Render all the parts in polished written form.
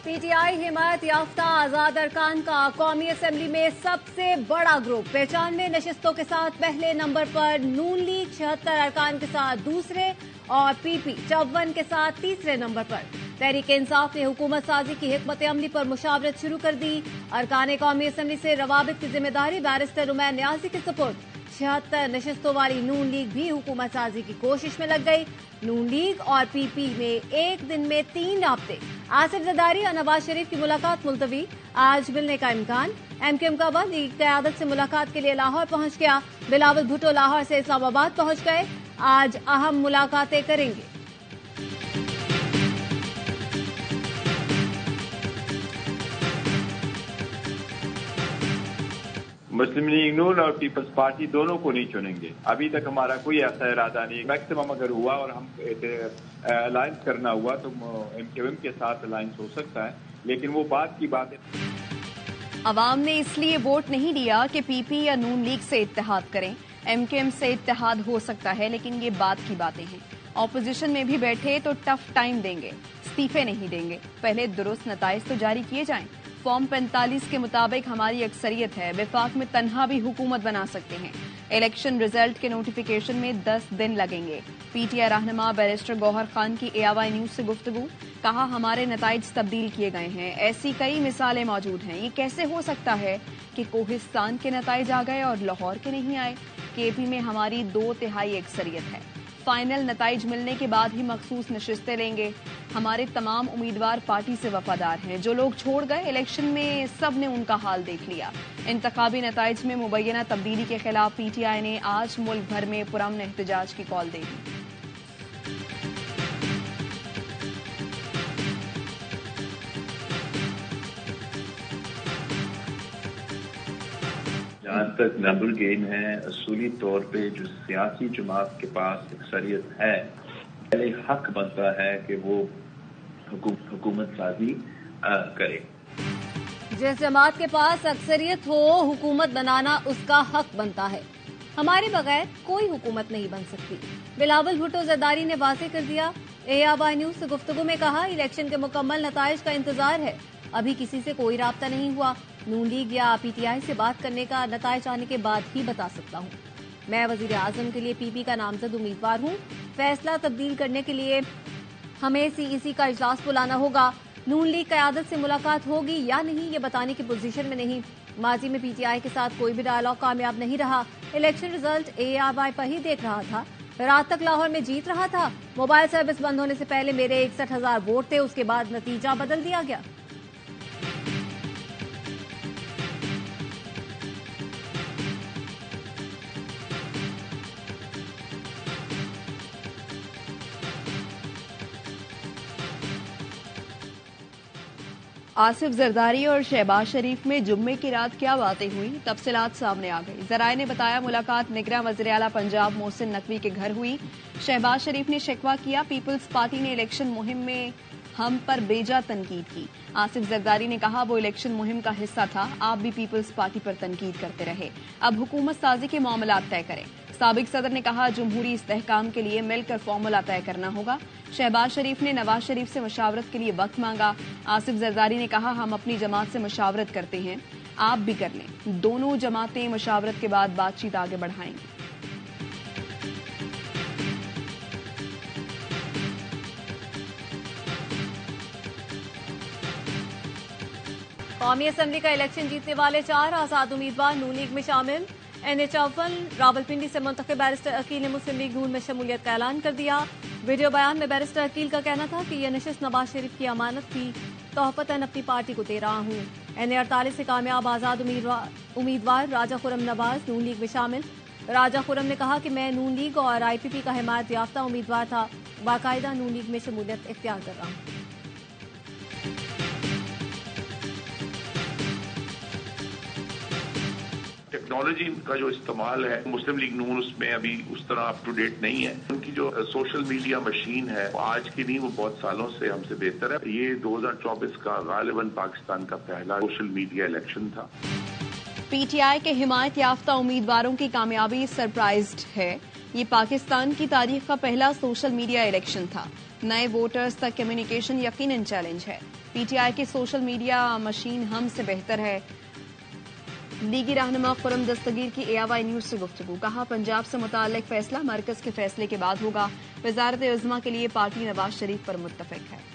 PTI हिमायत याफ्ता आजाद अरकान का कौमी असेंबली में सबसे बड़ा ग्रुप 95 नशिस्तों के साथ पहले नंबर पर, नून लीग 76 अरकान के साथ दूसरे और पीपी 54 के साथ तीसरे नंबर पर। तहरीक इंसाफ ने हुकूमत साजी की हिकमत अमली पर मुशावरत शुरू कर दी। अरकान कौमी असेंबली से रवाबित की जिम्मेदारी बैरिस्टर उमैर न्याजी के सुपुर्द। 76 नशिस्तों वाली नून लीग भी हुकूमत साजी की कोशिश में लग गई। नून लीग और पीपी में एक दिन में 3 राब्ते। आसिफ जरदारी और नवाज शरीफ की मुलाकात मुलतवी, आज मिलने का इम्कान। एमक्यूएम का वफद लीग क़यादत से मुलाकात के लिए लाहौर पहुंच गया। बिलावल भुट्टो लाहौर से इस्लामाबाद पहुंच गए, आज अहम मुलाकातें करेंगे। मुस्लिम लीग नून और पीपल्स पार्टी दोनों को नहीं चुनेंगे। अभी तक हमारा कोई ऐसा इरादा नहीं। मैक्सिमम अगर हुआ और हम अलायंस करना हुआ तो एमक्यूएम के साथ अलायंस हो सकता है, लेकिन वो बात की बात है। अवाम ने इसलिए वोट नहीं दिया कि पीपी या नून लीग से इत्तेहाद करें। एमक्यूएम से इत्तेहाद हो सकता है, लेकिन ये बात की बातें हैं। ऑपोजिशन में भी बैठे तो टफ टाइम देंगे, इस्तीफे नहीं देंगे। पहले दुरुस्त नताइज तो जारी किए जाएं। फॉर्म 45 के मुताबिक हमारी अक्सरियत है, विफाक में तन्हा भी हुकूमत बना सकते हैं। इलेक्शन रिजल्ट के नोटिफिकेशन में 10 दिन लगेंगे। पीटीआई रहनुमा बैरिस्टर गौहर खान की एआवाई न्यूज से गुफ्तगू, कहा हमारे नताइज तब्दील किए गए हैं। ऐसी कई मिसालें मौजूद हैं। ये कैसे हो सकता है कि कोहिस्तान के नताइज आ गए और लाहौर के नहीं आए? केपी में हमारी 2/3 अक्सरियत है। फाइनल नताइज मिलने के बाद ही मखसूस नशिस्तें लेंगे। हमारे तमाम उम्मीदवार पार्टी से वफादार हैं। जो लोग छोड़ गए इलेक्शन में, सब ने उनका हाल देख लिया। इंतखाबी नताइज में मुबैना तब्दीली के खिलाफ पीटीआई ने आज मुल्क भर में पुरअमन एहतजाज की कॉल दे दी। जहाँ तक नंबर गेम है, असूली तौर पे जो सियासी जमात के पास अक्सरियत है, पहले हक बनता है कि वो हुकूमत साजी करे। जिस जमात के पास अक्सरियत हो, हुकूमत बनाना उसका हक बनता है। हमारे बगैर कोई हुकूमत नहीं बन सकती। बिलावल भुट्टो जरदारी ने वाज़ेह कर दिया। एआवाई न्यूज से गुफ्तगू में कहा, इलेक्शन के मुकम्मल नताइज का इंतजार है। अभी किसी से कोई राब्ता नहीं हुआ। नून लीग या पीटीआई से बात करने का नताइज आने के बाद ही बता सकता हूँ। मैं वजीर आजम के लिए पीपी का नामजद उम्मीदवार हूँ। फैसला तब्दील करने के लिए हमें सीईसी का इजलास बुलाना होगा। नून लीग क़यादत से मुलाकात होगी या नहीं, ये बताने की पोजीशन में नहीं। माजी में पीटीआई के साथ कोई भी डायलॉग कामयाब नहीं रहा। इलेक्शन रिजल्ट एआवाई पर ही देख रहा था। रात तक लाहौर में जीत रहा था। मोबाइल सर्विस बंद होने से पहले मेरे 61,000 वोट थे, उसके बाद नतीजा बदल दिया गया। आसिफ जरदारी और शहबाज शरीफ में जुम्मे की रात क्या बातें हुई, तफसीलात सामने आ गई। जराए ने बताया मुलाकात निगरान वज़ीर आला पंजाब मोहसिन नकवी के घर हुई। शहबाज शरीफ ने शिकवा किया, पीपल्स पार्टी ने इलेक्शन मुहिम में हम पर बेजा तनकीद की। आसिफ जरदारी ने कहा, वो इलेक्शन मुहिम का हिस्सा था, आप भी पीपल्स पार्टी पर तनकीद करते रहे। अब हुकूमत साजी के मामलात तय करें। साबिक सदर ने कहा, जमहूरी इस्तेहकाम के लिए मिलकर फॉर्मूला तय करना होगा। शहबाज शरीफ ने नवाज शरीफ से मशावरत के लिए वक्त मांगा। आसिफ जरदारी ने कहा, हम अपनी जमात से मशावरत करते हैं, आप भी कर लें। दोनों जमातें मशावरत के बाद बातचीत आगे बढ़ाएंगी। कौमी असेंबली का इलेक्शन जीतने वाले 4 आजाद उम्मीदवार नून लीग में शामिल। NH-51 रावलपिंडी से मुंतखब बैरिस्टर अकील ने मुस्लिम लीग नून में शमूलियत का ऐलान कर दिया। वीडियो बयान में बैरिस्टर अकील का कहना था कि यह नशिस्त नवाज शरीफ की अमानत थी, तोहफतन अपनी पार्टी को दे रहा हूँ। NA-48 से कामयाब आजाद उम्मीदवार राजा खुरम नवाज नून लीग में शामिल। राजा खुरम ने कहा कि मैं नून लीग और IPP का हिमायत याफ्ता उम्मीदवार था, बाकायदा नून लीग में शमूलियत इख्तियार कर रहा हूँ। टेक्नोलॉजी का जो इस्तेमाल है, मुस्लिम लीग नून उसमें अभी उस तरह अप टू डेट नहीं है। उनकी जो सोशल मीडिया मशीन है वो आज की नहीं, वो बहुत सालों से हमसे बेहतर है। ये 2024 का गालिबन पाकिस्तान का पहला सोशल मीडिया इलेक्शन था। पीटीआई के हिमायत याफ्ता उम्मीदवारों की कामयाबी सरप्राइज्ड है। ये पाकिस्तान की तारीख का पहला सोशल मीडिया इलेक्शन था। नए वोटर्स तक कम्युनिकेशन यकीनन चैलेंज है। पीटीआई की सोशल मीडिया मशीन हमसे बेहतर है। लीगी रहनुमा खुरम दस्तगीर की AIY न्यूज से गुफ्तगू। कहा, पंजाब से मुताल्लिक फैसला मरकज के फैसले के बाद होगा। वजारत उज़्मा के लिए पार्टी नवाज शरीफ पर मुत्तफिक है।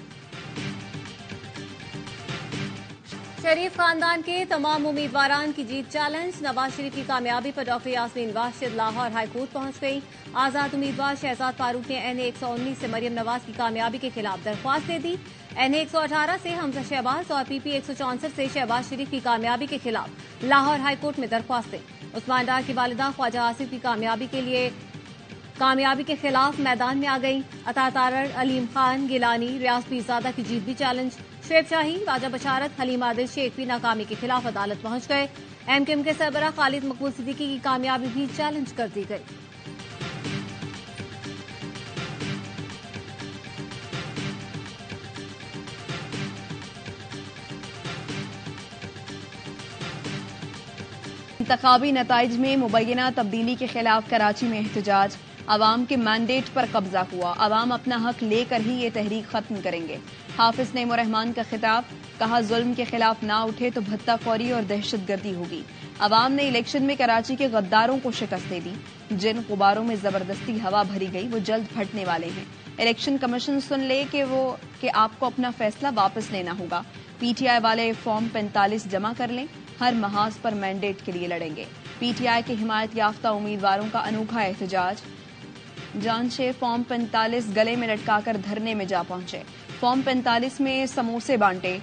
शरीफ खानदान के तमाम उम्मीदवारान की जीत चैलेंज। नवाज शरीफ की कामयाबी पर डॉक्टर यास्मीन वाशिद लाहौर हाईकोर्ट पहुंच गई। आजाद उम्मीदवार शहजाद फारूक ने NA 119 से मरियम नवाज की कामयाबी के खिलाफ दरख्वास्त दे दी। NA 118 से हमजा शहबाज और PP 164 से शहबाज शरीफ की कामयाबी के खिलाफ लाहौर हाईकोर्ट में दरख्वास्तें। उस्मान डार की वालिदा ख्वाजा आसिफ की कामयाबी के खिलाफ मैदान में आ गई। अता तारड़, अलीम खान गिलानी, रियाज पीरजादा की जीत भी चैलेंज। शुएब शाही, राजा बशारत, हलीम आदिल शेख भी नाकामी के खिलाफ अदालत पहुंच गए। MKM के सरबराह खालिद मकबूल सिद्दीकी की कामयाबी भी चैलेंज कर दी गई। इंतखाबी नताइज में मुबैना तब्दीली के खिलाफ कराची में एहतजाज। अवाम के मैंडेट पर कब्जा हुआ। अवाम अपना हक लेकर ही ये तहरीक खत्म करेंगे। हाफिज नईमुर्रहमान का खिताब। कहा, जुल्म के खिलाफ ना उठे तो भत्ताखोरी और दहशतगर्दी होगी। अवाम ने इलेक्शन में कराची के गद्दारों को शिकस्त दे दी। जिन गुबारों में जबरदस्ती हवा भरी गई वो जल्द फटने वाले हैं। इलेक्शन कमीशन सुन ले कि आपको अपना फैसला वापस लेना होगा। PTI वाले फॉर्म 45 जमा कर लें। हर महाज पर मैंडेट के लिए लड़ेंगे। PTI के हिमायत याफ्ता उम्मीदवारों का अनोखा एहतजाज। जांचे फॉर्म 45 गले में लटकाकर धरने में जा पहुंचे। फॉर्म 45 में समोसे बांटे।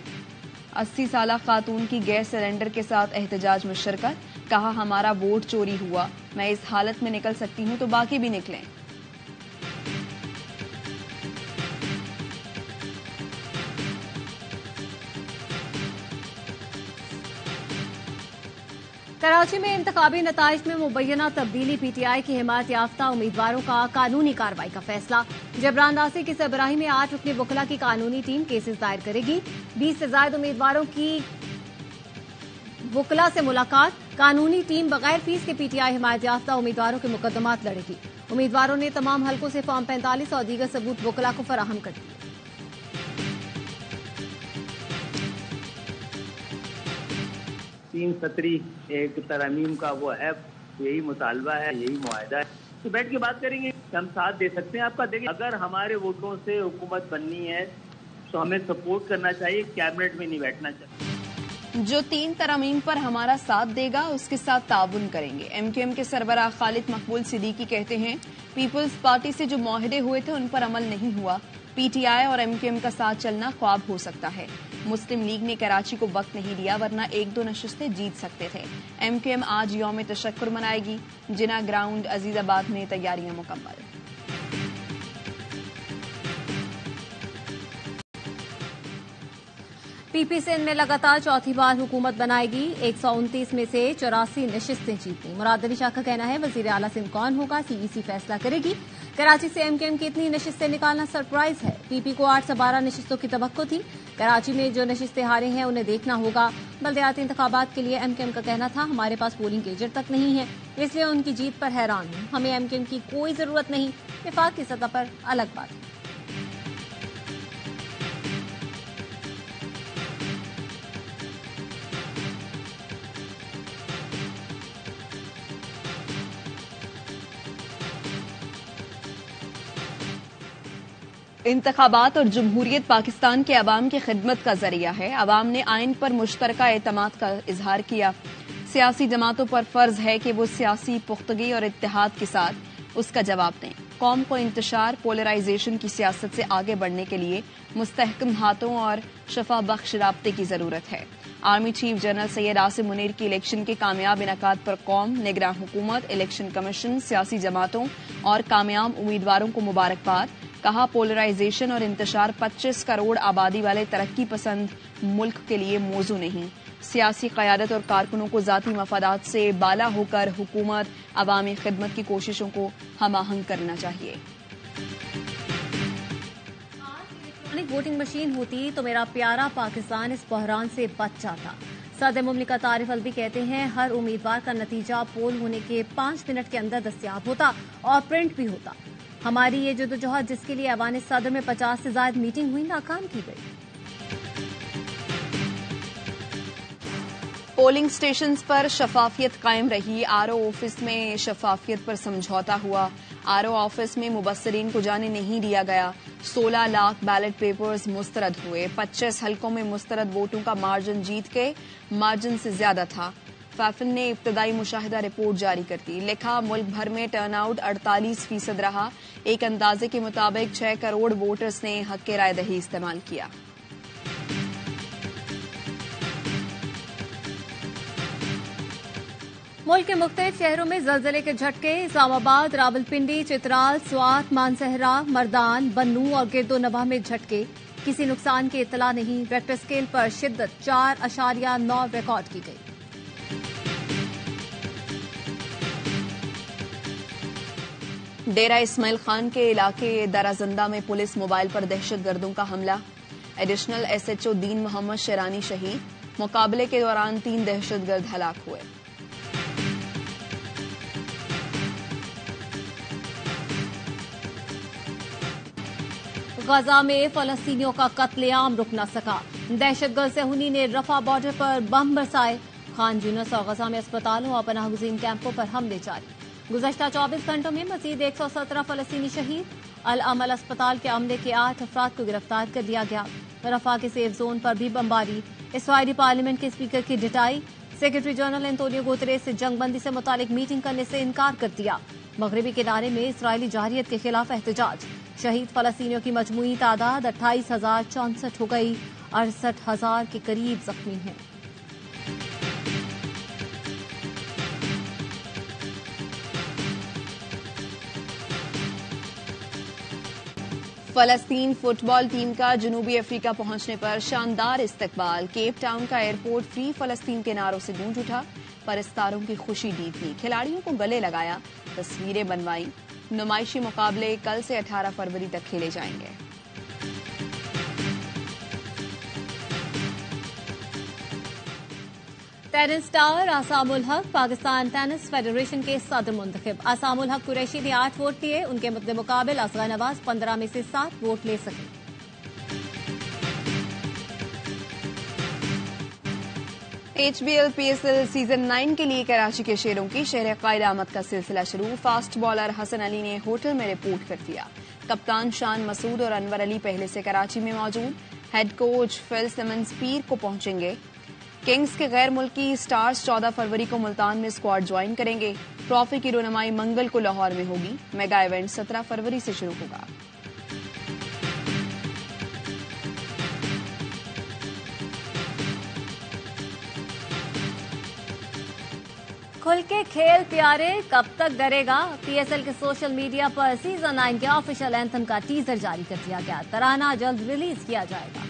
80 साला खातून की गैस सिलेंडर के साथ एहतजाज में शिरकत। कहा, हमारा वोट चोरी हुआ। मैं इस हालत में निकल सकती हूं तो बाकी भी निकलें। कराची में इंतखाबी नताइज में मुबैना तब्दीली। PTI की हिमायत याफ्ता उम्मीदवारों का कानूनी कार्रवाई का फैसला। जबरान दासी की सरबराही में 8 रुकनी वकला की कानूनी टीम केसेस दायर करेगी। 20 से ज्यादा उम्मीदवारों की वकला से मुलाकात। कानूनी टीम बगैर फीस के PTI हिमायत याफ्ता उम्मीदवारों के मुकदमात लड़ेगी। उम्मीदवारों ने तमाम हलकों से फॉर्म 45 और दीगर सबूत वकला को फराहम कर दिए। तीन सतरी एक तरमीम का वो है, यही मुतालबा है, यही मुआहदा है, तो बैठ के बात करेंगे। हम साथ दे सकते हैं आपका। देखिए, अगर हमारे वोटों से हुकूमत बननी है तो हमें सपोर्ट करना चाहिए, कैबिनेट में नहीं बैठना चाहिए। जो 3 तरमीम पर हमारा साथ देगा उसके साथ ताउन करेंगे। MKM के सरबराह खालिद मकबूल सिद्दीकी कहते हैं, पीपल्स पार्टी से जो मुआहदे हुए थे उन पर अमल नहीं हुआ। PTI और MKM का साथ चलना ख्वाब हो सकता है। मुस्लिम लीग ने कराची को वक्त नहीं दिया, वरना 1-2 नशिस्तें जीत सकते थे। MKM आज यौम तशक्कुर मनाएगी। जिना ग्राउंड अजीजाबाद में तैयारियां मुकम्मल। PP सिंध में लगातार चौथी बार हुकूमत बनाएगी। 129 में से 84 नशिस्तें जीती। मुराद अली शाह का कहना है, वजीर आला सिंध कौन होगा CEC फैसला करेगी। कराची से MKM की इतनी नशिस्तें निकालना सरप्राइज है। PP को 8 से 12 नशिस्तों की तवक्को थी। कराची में जो नशिस्तें हारे हैं उन्हें देखना होगा। बल्दियाती इंतखाबात के लिए MKM का कहना था, हमारे पास पोलिंग एजेंट तक नहीं है, इसलिए उनकी जीत पर हैरान हूं। हमें MKM की कोई जरूरत नहीं। विफाक की सतह पर अलग बात है। इंतखाबात और जमहूरियत पाकिस्तान के अवाम की खिदमत का जरिया है। अवाम ने आइन पर मुश्तरका एतमाद का इजहार किया। सियासी जमातों पर फर्ज है कि वो सियासी पुख्तगी और इत्तेहाद के साथ उसका जवाब दें। कौम को इंतशार, पोलराइजेशन की सियासत से आगे बढ़ने के लिए मुस्तहकम हाथों और शफा बख्श राब्ते की जरूरत है। Army chief general Syed Asim Munir की इलेक्शन के कामयाब इनकाद पर कौम, निगरान हुकूमत, इलेक्शन कमीशन, सियासी जमातों और कामयाब उम्मीदवारों को मुबारकबाद। कहा, पोलराइजेशन और इंतशार 25 करोड़ आबादी वाले तरक्की पसंद मुल्क के लिए मौजू नहीं। सियासी क़यादत और कारकुनों को ज़ाती मफादात से बाला होकर हुकूमत अवामी खिदमत की कोशिशों को हम आहंग करना चाहिए। इलेक्ट्रॉनिक वोटिंग मशीन होती तो मेरा प्यारा पाकिस्तान इस बहरान से बच जाता। सदर मुमलिकत आरिफ अलवी कहते हैं हर उम्मीदवार का नतीजा पोल होने के 5 मिनट के अंदर दस्तयाब होता और प्रिंट भी होता। हमारी ये जदोजहद जिसके लिए ऐवान सदर में 50 से ज्यादा मीटिंग हुई नाकाम की गई। पोलिंग स्टेशंस पर शफाफियत कायम रही। आरओ ऑफिस में शफाफियत पर समझौता हुआ। आरओ ऑफिस में मुबस्सरीन को जाने नहीं दिया गया। 16 लाख बैलेट पेपर्स मुस्तरद हुए। 25 हलकों में मुस्तरद वोटों का मार्जिन जीत के मार्जिन से ज्यादा था। फैफन ने इब्तदाई मुशाहिदा रिपोर्ट जारी कर दी। लिखा मुल्क भर में टर्नआउट 48% रहा। एक अंदाजे के मुताबिक 6 करोड़ वोटर्स ने हक के राय दही इस्तेमाल किया। मुल्क के मुख्तलिफ शहरों में जलजले के झटके। इस्लामाबाद, रावलपिंडी, चित्राल, स्वात, मानसहरा, मर्दान, बन्नू और गिरदोनवा में झटके। किसी नुकसान की इत्तला नहीं। रेक्टर स्केल पर शिद्दत 4.9 रिकॉर्ड की गई। डेरा इस्माइल खान के इलाके दराजंदा में पुलिस मोबाइल पर दहशतगर्दों का हमला। एडिशनल एसएचओ दीन मोहम्मद शेरानी शहीद। मुकाबले के दौरान 3 दहशतगर्द हलाक हुए। गजा में फलस्तीनियों का कत्लेआम रुक न सका। दहशतगर्द सेहूनी ने रफा बॉर्डर पर बम बरसाए। खान यूनिस और गजा में अस्पतालों और पनाहगुज़ीन कैंपों पर हमले जारी। गुज़श्ता 24 घंटों में मजीद 117 फलस्तीनी शहीद। अल अमल अस्पताल के अमले के 8 अफराद को गिरफ्तार कर दिया गया। रफा के सेफ जोन पर भी बमबारी। इसराइली पार्लियामेंट के स्पीकर की डिटाई। सेक्रेटरी जनरल एंटोनियो गुतेरेस से जंगबंदी से मुतालिक मीटिंग करने से इनकार कर दिया। मगरबी किनारे में इसराइली जारियत के खिलाफ एहतजाज। शहीद फलस्तीनियों की मजमूई तादाद 28,064 हो गई। 68,000 के करीब जख्मी हैं। फलस्तीन फुटबॉल टीम का जनूबी अफ्रीका पहुंचने पर शानदार इस्तकबाल। केप टाउन का एयरपोर्ट फ्री फलस्तीन के नारों से गूंज उठा। परस्तारों की खुशी दीदी। खिलाड़ियों को गले लगाया। तस्वीरें बनवाई। नुमाइशी मुकाबले कल से 18 फरवरी तक खेले जाएंगे। टेनिस स्टार आसामुल हक पाकिस्तान टेनिस फेडरेशन के सदर मुंतखब। आसामुल हक कुरैशी ने 8 वोट लिए। उनके मुकाबले असगर नवाज 15 में से 7 वोट ले सके। HBL PSL सीजन 9 के लिए कराची के शेरों की शहर कायद आमद का सिलसिला शुरू। फास्ट बॉलर हसन अली ने होटल में रिपोर्ट कर दिया। कप्तान शान मसूद और अनवर अली पहले से कराची में मौजूद। हेड कोच फिल सिमंस पीर को पहुंचेंगे। किंग्स के गैर मुल्की स्टार्स 14 फरवरी को मुल्तान में स्क्वाड ज्वाइन करेंगे। ट्रॉफी की रोनमाई मंगल को लाहौर में होगी। मेगा इवेंट 17 फरवरी से शुरू होगा। खुल के खेल प्यारे कब तक डरेगा। PSL के सोशल मीडिया पर सीजन 9 के ऑफिशियल एंथम का टीजर जारी कर दिया गया। तराना जल्द रिलीज किया जाएगा।